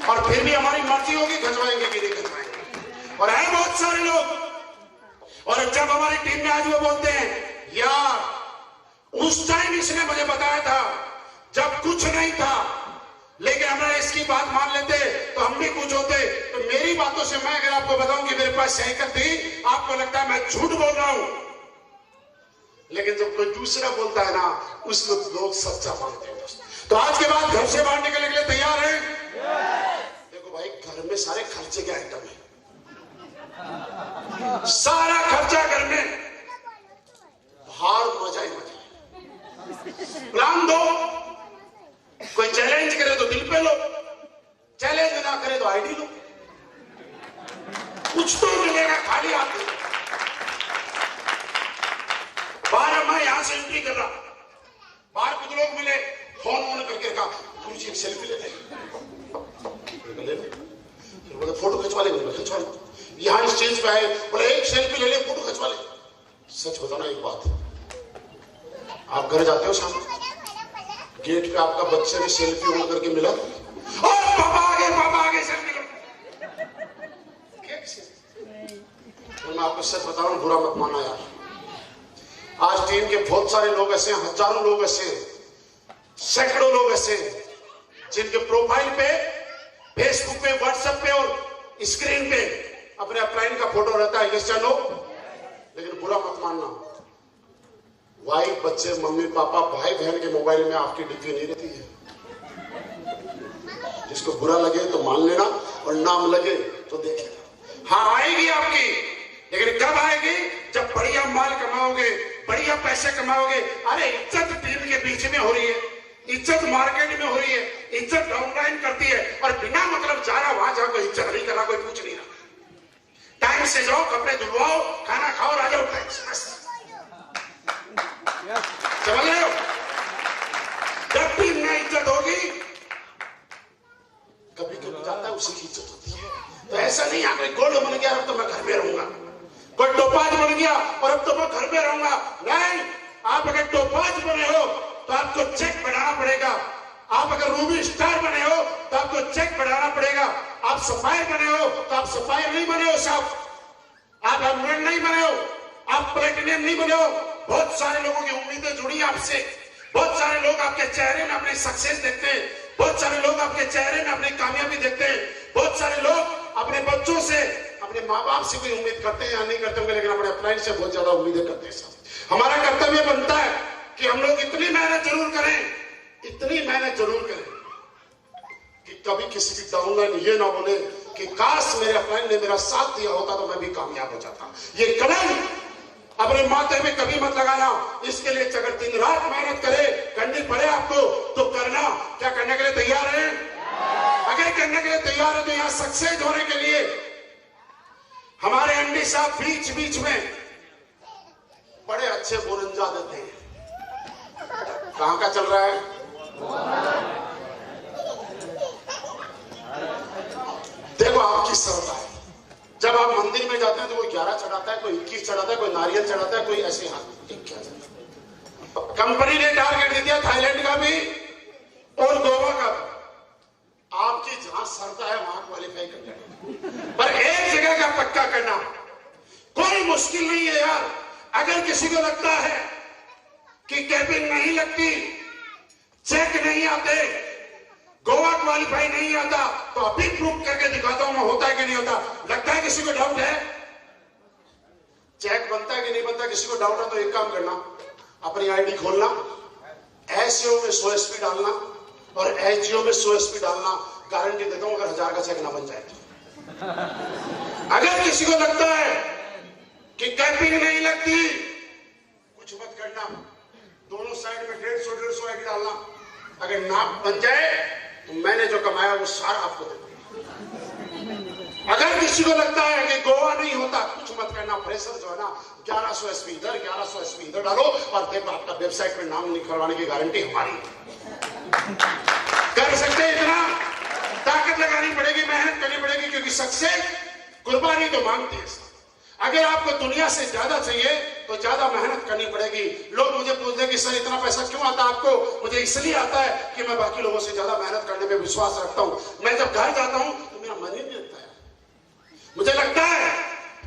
और फिर भी हमारी मर्जी होगी खिंचवाएंगे कि नहीं खिंचवाएंगे। और है बहुत सारे लोग, और जब हमारी टीम में आज वो बोलते हैं यार उस टाइम इसने मुझे बताया था जब कुछ नहीं था, लेकिन हमें इसकी बात मान लेते तो हम भी कुछ होते। तो मेरी बातों से मैं अगर आपको बताऊं कि मेरे पास साइकिल थी, आपको लगता है मैं झूठ बोल रहा हूं, लेकिन जब कोई दूसरा बोलता है ना, उसको लोग सच्चा मानते हैं। तो आज के बाद घर से बाहर निकलने के लिए तैयार हैं? देखो भाई, घर में सारे खर्चे के आइटम है, सारा खर्चा घर में, बाहर मजा ही मजा। प्लान दो, कोई चैलेंज करे तो दिल पे लो, चैलेंज ना करे तो आईडी लो, कुछ तो मिलेगा, खाली हाथ नहीं। बाहर मैं यहां से एंट्री कर रहा, बाहर कुछ लोग मिले, फोन ऑन करके कहा गुरुजी एक सेल्फी ले ले, फोटो खिंचवा ले, खिंचवा ले। यहां स्टेज पे आए, बोले एक सेल्फी ले ले, फोटो खिंचवा ले। सच बताना एक बात, आप घर जाते हो शाम, गेट पे आपका बच्चे ने सेल्फी ऑन करके मिला, पापा आ गए सेल्फी लो। मैं आपको सच बता रहा हूं, बुरा मत माना यार। आज टीम के बहुत सारे लोग ऐसे हैं, हजारों लोग ऐसे हैं, सैकड़ों लोग ऐसे हैं, जिनके प्रोफाइल पे, फेसबुक पे, व्हाट्सएप पे और स्क्रीन पे अपने अपलाइन का फोटो रहता है, यस या नो। लेकिन बुरा मत मानना, वाइफ, बच्चे, मम्मी पापा, भाई बहन के मोबाइल में आपकी डीपी नहीं रहती है। जिसको बुरा लगे तो मान लेना, और नाम लगे तो देख लेना। हाँ आएगी आपकी, लेकिन कब आएगी? जब बढ़िया माल कमाओगे, बढ़िया पैसे कमाओगे। अरे इज्जत टीम के बीच में हो रही है, इज्जत मार्केट में हो रही है, इज्जत डाउनलाइन करती है, और बिना मतलब जा रहा वहां जाओ, कोई इज्जत नहीं कर रहा, कोई कुछ नहीं रहा। टाइम से जाओ, कपड़े धुलवाओ, खाना खाओ, आ जाओ टाइम से, बस। समझ रहे हो? जब टीम में इज्जत होगी, कभी कभी जाता है उसी की इज्जत होती है। तो ऐसा नहीं है कोई गोल्ड बन गया अब तो मैं घर में रहूंगा, कोई टोपाज बन गया और अब तो मैं घर में रहूंगा। नहीं, आप अगर टोपाज बने हो तो आपको चेक बढ़ाना पड़ेगा। आप अगर रूबी स्टार बने हो तो आपको चेक बढ़ाना पड़ेगा। आप सफायर बने हो तो आप सफायर नहीं बने हो साहब, आप एमराल्ड नहीं बने हो, आप प्लेटिनियम नहीं बने हो। बहुत सारे लोगों की उम्मीदें जुड़ी आपसे, बहुत सारे लोग आपके चेहरे में अपनी सक्सेस देखते हैं, बहुत सारे लोग आपके चेहरे में अपनी कामयाबी देखते हैं, बहुत सारे लोग अपने बच्चों से, अपने माँ बाप से कोई उम्मीद करते हैं या नहीं करते होंगे, लेकिन अपने अपलाइन से बहुत ज्यादा उम्मीदें करते हैं। हमारा कर्तव्य बनता है कि हम लोग इतनी मेहनत जरूर करें, इतनी मेहनत जरूर करें कि कभी किसी की डाउनलाइन ये ना बोले कि काश मेरे अपलाइन ने मेरा साथ दिया होता तो मैं भी कामयाब हो जाता। ये कलम अपने माथे में कभी मत लगाना। इसके लिए अगर दिन रात मेहनत करे, करनी पड़े आपको तो करना। क्या करने के लिए तैयार है? अगर करने के लिए तैयार है तो यहां सक्सेस होने के लिए हमारे एमडी साहब बीच बीच में बड़े अच्छे बोरंजा देते हैं। कहां का चल रहा है? देखो आपकी श्रद्धा है। जब आप मंदिर में जाते हैं तो कोई 11 चढ़ाता है, कोई 21 चढ़ाता है, कोई नारियल चढ़ाता है, कोई ऐसे हाथ। कंपनी ने टारगेट दे दिया थाईलैंड का भी और गोवा का भी। आपकी जहां श्रद्धा है वहां क्वालिफाई कर लेना, पर एक जगह का पक्का करना कोई मुश्किल नहीं है यार। अगर किसी को लगता है कि कैबिन नहीं लगती, चेक नहीं आते, गोवा क्वालिफाई नहीं आता, तो अभी प्रूफ करके दिखाता हूं मैं, होता है कि नहीं होता। लगता है किसी को डाउट है? चेक बनता है कि नहीं बनता? किसी को डाउट है तो एक काम करना, अपनी आईडी खोलना, एसईओ में 100 एसपी डालना और एचजीओ में 100 एसपी डालना। गारंटी देता हूं अगर 1000 का चेक ना बन जाए तो। अगर किसी को लगता है कि कैपिंग नहीं लगती, कुछ मत करना, दोनों साइड में 150 एग डालना, अगर नाप बन जाए तो मैंने जो कमाया वो सारा आपको दे दूंगा। अगर किसी को लगता है कि गोवा नहीं होता, कुछ मत करना, प्रेशर जो है ना 1100 एसपी इधर 1100 एसपी इधर डालो और देखो आपका वेबसाइट में नाम निकलवाने की गारंटी हमारी। कर सकते हैं इतना, ताकत लगानी पड़ेगी, मेहनत करनी पड़ेगी, क्योंकि सक्सेस कुर्बानी तो मांगती है। अगर आपको दुनिया से ज्यादा चाहिए तो ज्यादा मेहनत करनी पड़ेगी। लोग मुझे पूछते हैं कि सर इतना पैसा क्यों आता है आपको? मुझे इसलिए आता है कि मैं बाकी लोगों से ज्यादा मेहनत करने में विश्वास रखता हूं। मैं जब घर जाता हूं तो मेरा मन ही नहीं लगता है। मुझे लगता है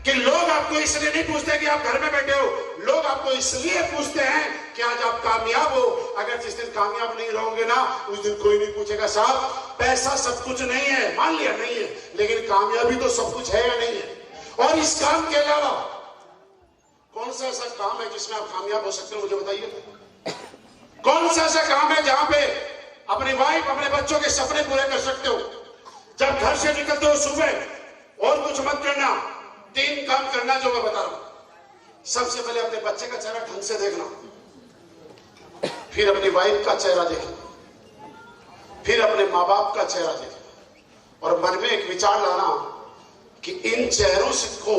कि लोग आपको इसलिए नहीं पूछते कि आप घर में बैठे हो, लोग आपको इसलिए पूछते हैं कि आज आप कामयाब हो। अगर जिस दिन कामयाब नहीं रहोगे ना, उस दिन कोई नहीं पूछेगा साहब पैसा सब कुछ नहीं है, मान लिया नहीं है, लेकिन कामयाबी तो सब कुछ है या नहीं है। और इस काम के अलावा कौन सा ऐसा काम है जिसमें आप कामयाब हो सकते हो? मुझे बताइए, कौन सा ऐसा काम है जहां पे अपनी वाइफ अपने बच्चों के सपने पूरे कर सकते हो? जब घर से निकलते हो सुबह और कुछ मत करना, 3 काम करना जो मैं बता रहा हूं। सबसे पहले अपने बच्चे का चेहरा ढंग से देखना, फिर अपनी वाइफ का चेहरा देखना, फिर अपने माँ बाप का चेहरा देखना और मन में एक विचार लाना कि इन चेहरों से को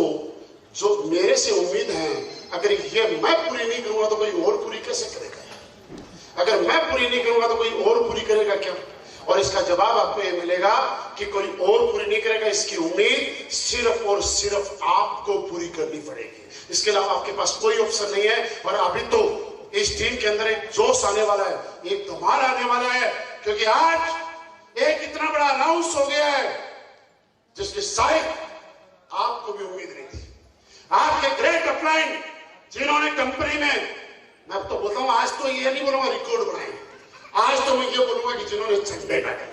जो मेरे से उम्मीद है, अगर ये मैं पूरी नहीं करूंगा तो कोई और पूरी कैसे करेगा? अगर मैं पूरी नहीं करूंगा तो कोई और पूरी करेगा क्या? और इसका जवाब आपको ये मिलेगा कि कोई और पूरी नहीं करेगा। इसकी उम्मीद सिर्फ और सिर्फ आपको पूरी करनी पड़ेगी, इसके अलावा आपके पास कोई ऑप्शन नहीं है। और अभी तो इस टीम के अंदर एक जोश आने वाला है, एक धमाल आने वाला है, क्योंकि आज एक इतना बड़ा अनाउंस हो गया है जिसके शायद आपको भी उम्मीद नहीं थी। आपके ग्रेट अपलाइन जिन्होंने कंपनी में, मैं तो बोलता हूं आज तो ये नहीं बोलूंगा रिकॉर्ड बनाए, आज तो मैं ये बोलूंगा कि जिन्होंने झंडे डाले,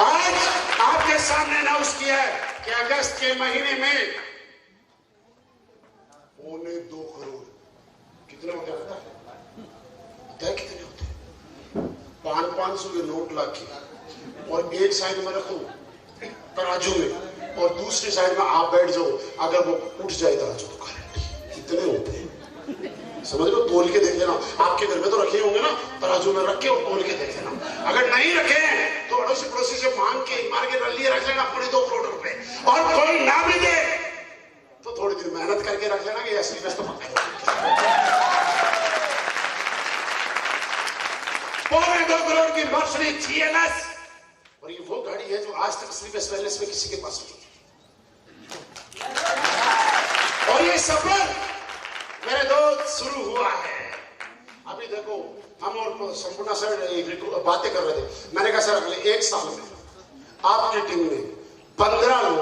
आज आपके सामने अनाउंस किया है कि अगस्त के महीने में 2.25 करोड़ कितने होते हैं? कितने होते हैं? 500 के नोट लाके और एक साइड में रखो तराजू में और दूसरी साइड में आप बैठ जाओ, अगर वो उठ जाए तराजू तो गारंटी कितने होते हैं समझ लो। तोल के देख लेना, आपके घर में तो रखे होंगे ना, तराजू में रख के और तोल के देख लेना। अगर नहीं रखे हैं तो अड़ोसी पड़ोसी से मांग के मार के रख लिए रख लेना 2.25 करोड़ रुपए। और कोई ना भी दे तो थोड़ी देर मेहनत करके रख लेना कि असली में तो 2.25 करोड़ की मर्सिडीज GLS, और ये वो गाड़ी है जो आज तक स्लीपलेस वेलनेस में किसी के पास नहीं। और ये सफर मेरे दोस्त शुरू हुआ है। अभी देखो हम और संपूर्ण सर बातें कर रहे थे, मैंने कहा सर अगले 1 साल में आपकी टीम में 15 लोग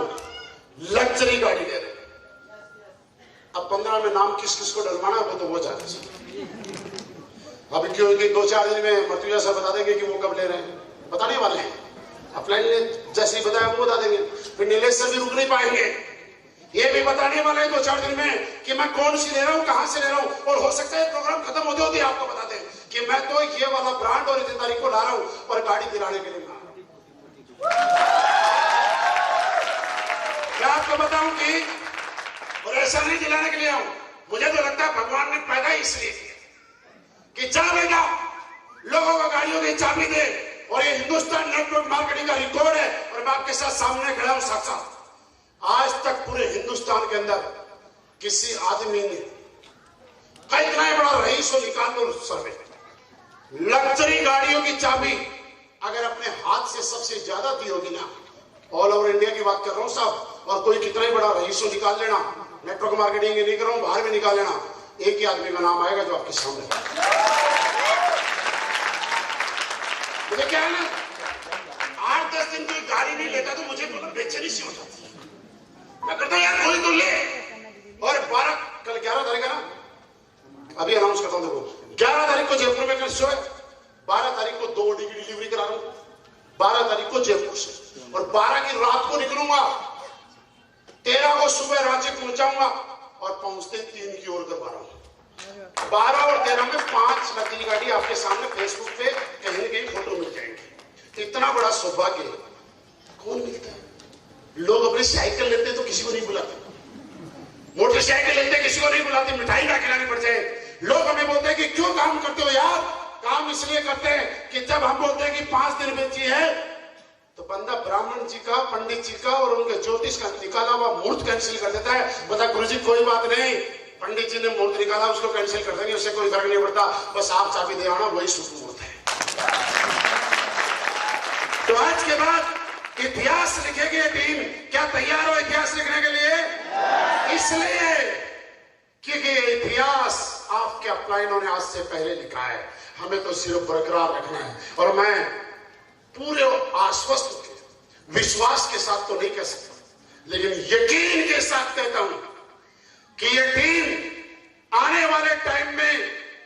लग्जरी गाड़ी ले रहे हैं। अब 15 में नाम किस किस को डलवाना है वो तो वो जाने। अभी क्योंकि 2-4 दिन में मर्तुजा सर बता देंगे कि वो कब ले रहे हैं, बताने वाले हैं। अपलाइन ने जैसे ही बताया वो बता देंगे, फिर नीलेश सर भी रुक नहीं पाएंगे, ये भी बताने वाले हैं 2-4 दिन में कि मैं कौन सी ले रहा हूं, कहां से ले रहा हूं। और हो सकता है प्रोग्राम खत्म होते होते आपको बता दें कि मैं तो ये वाला ब्रांड और इतनी तारीख को ला रहा हूं और गाड़ी दिलाने के लिए ला रहा हूं। मैं आपको बताऊं कि और ऐसा नहीं दिलाने के लिए आऊं, मुझे तो लगता है भगवान ने पैदा ही इसलिए किया कि जा बेटा लोगों को गाड़ियों की चाबी दे। और ये हिंदुस्तान नेटवर्क मार्केटिंग का रिकॉर्ड है और मैं आपके साथ सामने खड़ा हूं साक्षात। आज तक पूरे हिंदुस्तान के अंदर किसी आदमी ने इतना बड़ा रईस हो निकाल लो सर्वे, लग्जरी गाड़ियों की चाबी अगर अपने हाथ से सबसे ज्यादा दी होगी ना, ऑल ओवर इंडिया की बात कर रहा हूं साहब, और कोई कितना ही बड़ा रईस हो निकाल लेना, नेटवर्क मार्केटिंग नहीं कर रहा हूं, बाहर में निकाल लेना, एक ही आदमी का नाम आएगा जो आपके सामने। मुझे क्या है ना, 8-10 दिन कोई गाड़ी नहीं लेता तो मुझे बेचैनी सी हो जाती है। मैं कहता यार कोई तो ले। और 12 कल 11 तारीख है ना, अभी अनाउंस करता हूं, देखो 11 तारीख को जयपुर में कर शो है, 12 तारीख को 2 ऑडी की डिलीवरी करा रहा हूं, 12 तारीख को जयपुर से, और 12 की रात को निकलूंगा, 13 को सुबह रांची पहुंचाऊंगा और पहुंचते 3 की ओर करवा रहा हूं। 12 और 13 में 5 नकली गाड़ी आपके सामने फेसबुक पे कहीं न कहीं फोटो मिल जाएंगे। इतना बड़ा सौभाग्य कौन मिलता है? लोग अपनी साइकिल लेते हैं तो किसी को नहीं बुलाते, मोटरसाइकिल लेते किसी को नहीं बुलाते, मिठाई ना खिलानी पड़ जाए। लोग हमें बोलते हैं कि क्यों काम करते हो यार? काम इसलिए करते हैं कि जब हम बोलते हैं कि 5 दिन बेची है तो बंदा ब्राह्मण जी का, पंडित जी का और उनके ज्योतिष का निकाला हुआ मुहूर्त कैंसिल कर देता है। बता गुरुजी कोई बात नहीं, पंडित जी ने मुहूर्त निकाला उसको कैंसिल कर देंगे, उससे कोई फर्क नहीं पड़ता, बस आप चाबी दे आना, वही शुभ मुहूर्त है। तो आज के बाद इतिहास लिखेगी टीम, क्या तैयार हो इतिहास लिखने के लिए? इसलिए क्योंकि इतिहास आपके अपलाइनों ने आज से पहले लिखा है, हमें तो सिर्फ बरकरार रखना है। और मैं पूरे आश्वस्त होकर विश्वास के साथ तो नहीं कह सकता, लेकिन यकीन के साथ कहता हूं कि ये टीम आने वाले टाइम में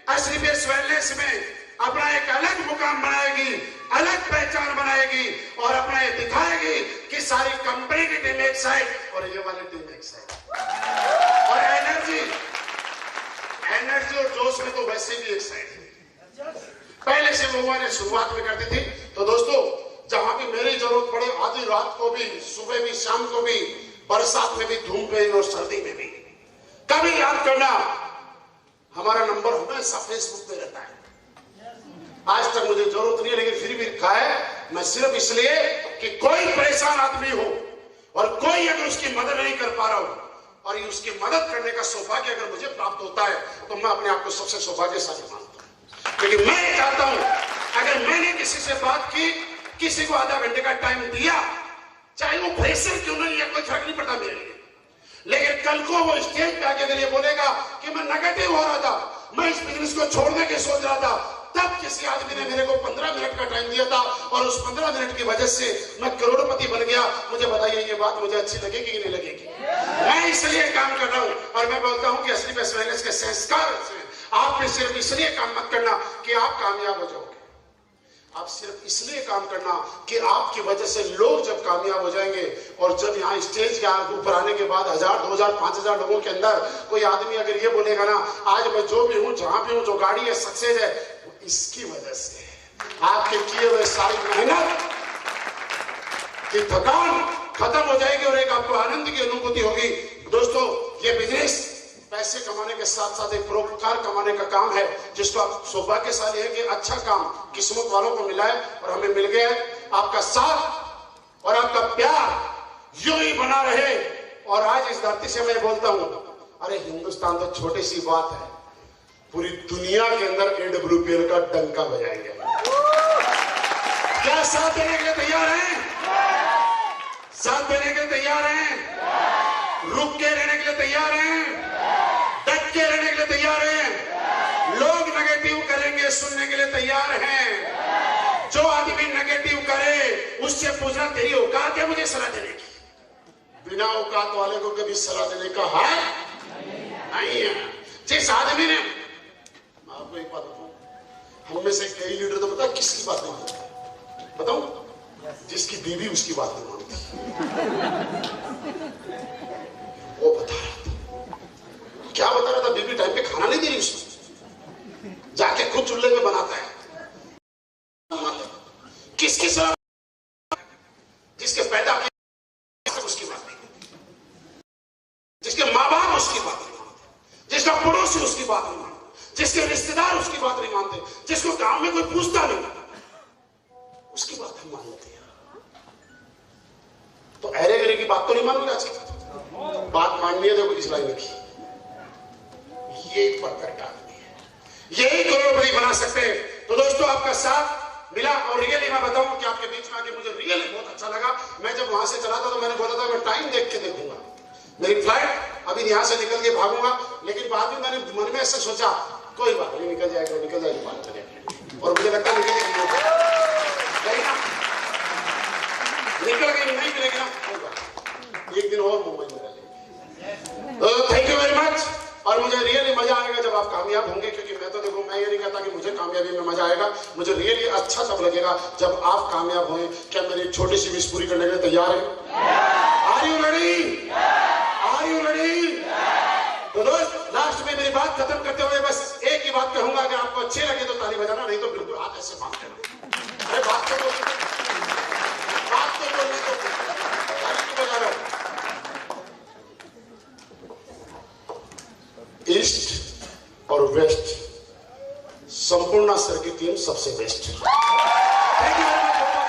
एसडीपीएस वेलनेस में अपना एक अलग मुकाम बनाएगी, अलग पहचान बनाएगी और अपना ये दिखाएगी कि सारी कंपनी की टीम एक साइड और ये वाली टीम एक साइड। और एनर्जी और जोश में तो वैसे भी एक साइड है, पहले से वो ने शुरुआत में करती थी। तो दोस्तों जहां भी मेरी जरूरत पड़े, आधी रात को भी, सुबह भी, शाम को भी, बरसात में भी, धूप में और सर्दी में भी, कभी याद करना, हमारा नंबर हमेशा फेसबुक पे रहता है। आज तक मुझे जरूरत नहीं है, लेकिन फिर भी लिखा है, मैं सिर्फ इसलिए कि कोई परेशान आदमी हो और कोई अगर उसकी मदद नहीं कर पा रहा हो और उसकी मदद करने का सौभाग्य अगर मुझे प्राप्त होता है तो मैं अपने आप को सबसे सौभाग्यशाली मानता हूं। क्योंकि मैं चाहता हूं अगर मैंने किसी से बात की, किसी को आधा घंटे का टाइम दिया, चाहे वो प्रेशर क्यों नहीं है, कोई फर्क नहीं पड़ता मेरे लिए, लेकिन कल को वो स्टेज पे आके ये बोलेगा कि मैं नेगेटिव हो रहा था, मैं इस बिजनेस को छोड़ने की सोच रहा था, तब किसी आदमी ने मेरे को 15 मिनट का टाइम दिया था और उस 15 मिनट की वजह से मैं करोड़पति बन गया। मुझे बताइए ये बात मुझे अच्छी लगेगी कि नहीं लगेगी? मैं इसलिए काम कर रहा हूं और मैं बोलता हूं कि एसडीपीएस वेलनेस के संस्कार से आप भी सिर्फ इसलिए काम मत करना कि आप कामयाब हो जाओगे, आप सिर्फ इसलिए काम करना कि आपकी वजह से लोग जब कामयाब हो जाएंगे और जब यहाँ स्टेज के ऊपर आने के बाद 1000, 2000, 5000 लोगों के अंदर कोई आदमी अगर ये बोलेगा ना, आज मैं जो भी हूं, जहां भी हूं, जो गाड़ी है, सक्सेस है, इसकी वजह से आपके किए हुए सारी मेहनत की थकान खत्म हो जाएगी और एक आपको आनंद की अनुभूति होगी। दोस्तों ये बिजनेस पैसे कमाने के साथ साथ एक परोपकार कमाने का काम है, जिसको आप सौभाग्यशाली है कि अच्छा काम किस्मत वालों को मिला है और हमें मिल गया है। आपका साथ और आपका प्यार यूं ही बना रहे। और आज इस धरती से मैं बोलता हूं, अरे हिंदुस्तान तो छोटी सी बात है, पूरी दुनिया के अंदर AWPL का डंका बजाएंगे। क्या साथ देने के लिए तैयार हैं? साथ देने के लिए तैयार हैं? रुक के रहने के लिए तैयार हैं? डट के रहने के लिए तैयार हैं? लोग नेगेटिव करेंगे, सुनने के लिए तैयार हैं? जो आदमी नेगेटिव करे उससे पूछना तेरी औकात है मुझे सलाह देने की? बिना औकात वाले को कभी सलाह देने का है नहीं है। जिस आदमी ने, आपको एक बात बताऊं, हम में से कई लीडर तो पता किसकी बात नहीं मानते, बताऊं? जिसकी बीवी उसकी बात नहीं मानती। वो बता रहा था, क्या बता रहा था? बीवी टाइम पे खाना नहीं दे रही उसको, जाके खुद चूल्हे में बनाता है। किसकी सलाह? जिसके पैदा किया उसकी बात नहीं, जिसके माँ बाप उसकी बात नहीं मानते, जिसका पड़ोसी उसकी बात नहीं मानते, जिसके रिश्तेदार उसकी बात नहीं मानते, जिसको गांव में कोई पूछता नहीं, उसकी बात हम मानते हैं। तो अरे गरे की बात तो नहीं मानोगे आज की बात माननी है। देखो इस लाइन की, ये परफेक्ट आदमी है, यही करोड़पति बना सकते हैं। तो दोस्तों आपका साथ मिला और रियली मैं बताऊं कि आपके बीच में आके मुझे रियली बहुत अच्छा लगा। मैं जब वहां से चला था तो मैंने बोला था मैं टाइम देख के देखूंगा, मेरी फ्लाइट अभी यहां से निकल के भागूंगा, लेकिन बाद में मैंने मन में ऐसे सोचा कोई बात नहीं, निकल जाएगी बात करेंगे। और मुझे लगता निकल गई, नहीं मिलेगी ना, एक दिन और मुंबई में रहेंगे। तो थैंक यू वेरी मच। और मुझे रियली मजा आएगा जब आप कामयाब होंगे, क्योंकि मैं तो देखो मैं ये नहीं कहता कि मुझे कामयाबी में मजा आएगा, मुझे रियली अच्छा तब लगेगा जब आप कामयाब होंगे। क्या मेरी छोटी सी विश पूरी करने के लिए तैयार है? Are you ready? Are you ready? तो दोस्त लास्ट में मेरी बात खत्म करते हुए बस एक ही बात कहूंगा, अगर आपको अच्छे लगे तो ताली बजाना, नहीं तो बिल्कुल हाथ ऐसे बात करना। अरे बात तो बोलने तो ताली तो बजा रहा हूं। ईस्ट और वेस्ट संपूर्ण सर की टीम सबसे best. Thank you very much.